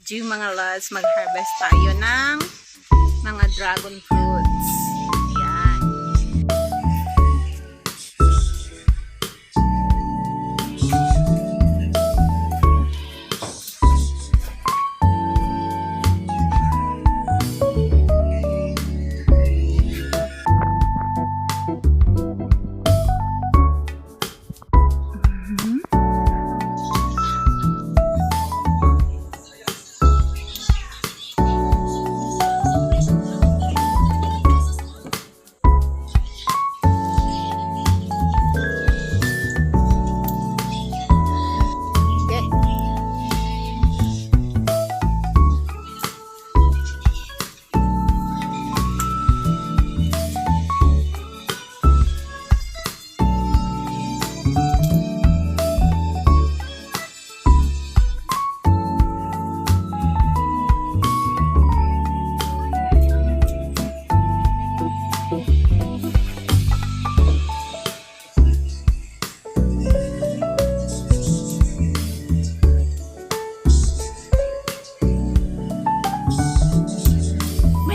G mga lods, mag-harvest tayo ng mga dragon fruits. Ayan.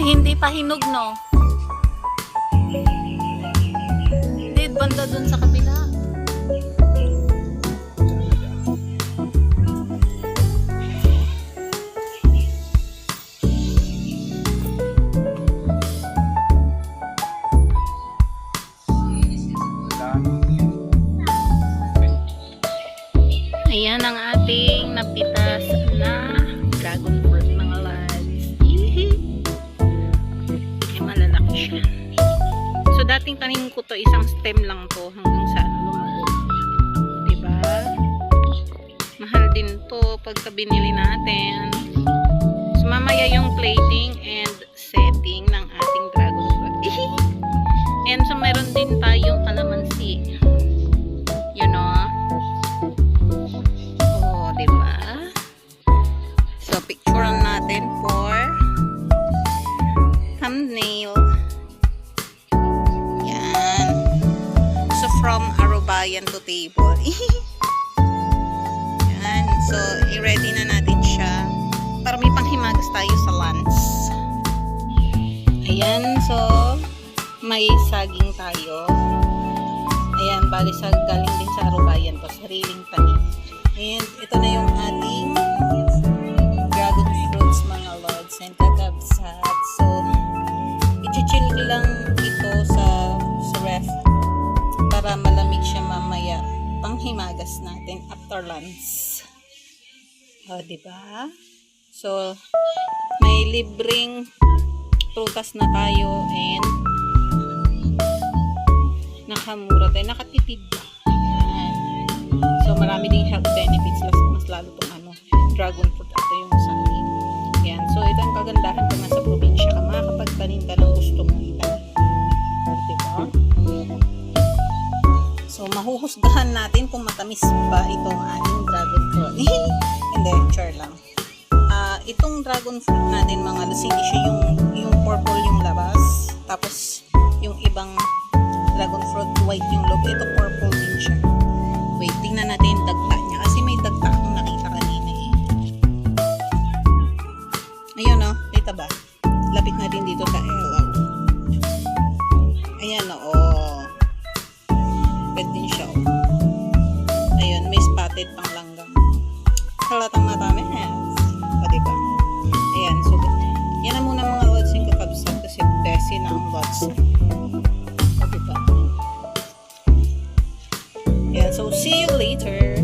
Hindi pa hinog, no? Hindi, banda dun sa kabila. Ayan ang ating napitas na dragon fruit, mga lads. Malalaki siya. So dating tanim ko to, isang stem lang to hanggang sa lumago. Diba? Mahal din to pagka binili natin. So mamaya yung plating and setting ng ating dragon fruit. And so meron din tayong kalamansi. You know? Oh, diba? So picturean natin for thumbnail. Yan. So, from Arubayan to table. Yan. So, i-ready na natin siya para may panghimagas tayo sa lunch. Ayan. So, may saging tayo. Ayan. Bali sa galing din sa Arubayan to. Sariling tanim. And ito na yung ating dragon fruits, mga lods and kakabsat. So, i-chill lang ito sa ref para malamig siya mamaya panghimagas natin after lunch. O, diba? So, may libreng prutas na tayo and nakamura tayo, nakatipid ba? Ayan. So, marami ding health benefits, mas lalo itong dragon fruit. Ito yung sakin. Ayan. So, ito ang kagandahan kung nasa probinsya ka, makakapagtanim ka ng gusto mong itanim. Diba? So, mahuhusgahan natin kung matamis ba itong ating dragon fruit. Hindi, char lang. Itong dragon fruit natin, mga lods, hindi siya yung purple yung labas. Tapos, yung ibang dragon fruit, white yung loob. Ito, purple din siya. Wait, tingnan natin yung dagta niya. Kasi may dagta akong nakita kanina eh. Ayun o, kita ba? Lapit natin dito sa ilaw. Ayan o. Pwede din siya o. Ayun, may spotted pang langgam. Halatang matami. O, diba? Ayan, so yan na muna mga lods yung kakabsat kasi besi na ang lods. O, diba? Ayan, so see you later.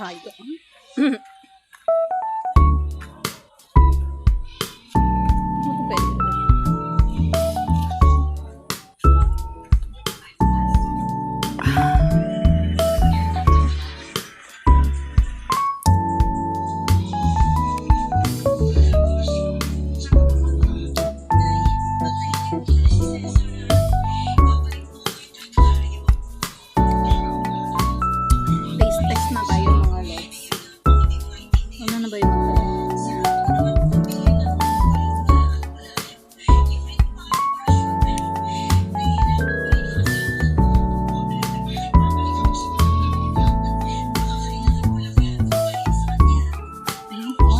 tayo. Taste test na tayo mga lods. Ano na ba yung mga lods? Ayun po.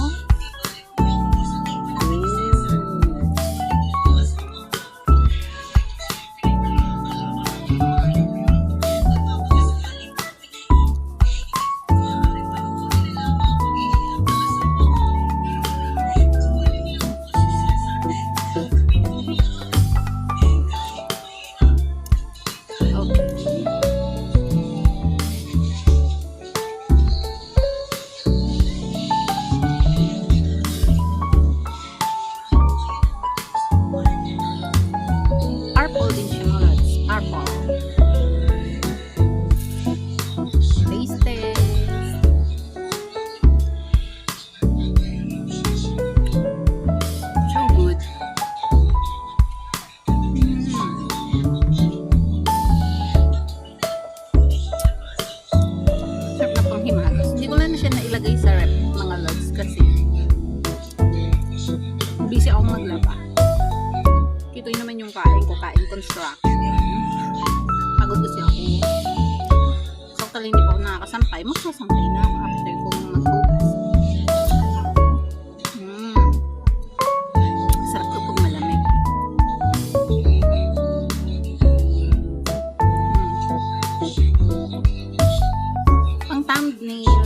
Purple din siya mga lods. Purple. Taste test. So good. Sarap na pang himalos. Hindi ko lang na siya nailagay sa rep mga lods kasi busy akong maglaba. Ito yun naman yung kain construction. Pagod kasi ako. So, tala hindi pa ako nakakasampay. Magsasampay na ako after kong magbukas. Sarap ito pag malamig. Pang thumbnail.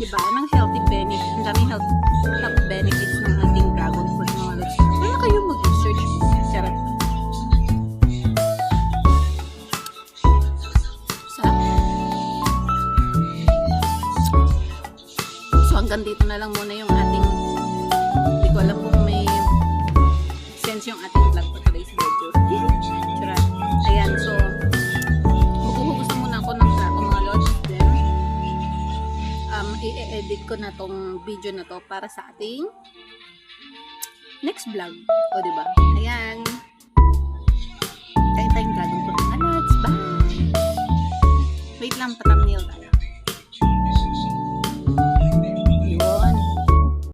Diba? Diba? Anong healthy benefits? Ang daming health benefits ng ating dragon fruit mga lods. Kaya kayo mag-research. Sarap. Sarap. So hanggang dito na lang muna yung ating, hindi ko alam kung may sense yung ating vlog for today's video. Sarap. Ayan, so maghuhugas na muna ako ng plato mga lods. Then i-edit ko na tong video na to para sa ating next vlog. O, diba? Ayan. Kain tayong dragon fruit mga lods. Bye! Wait lang, patama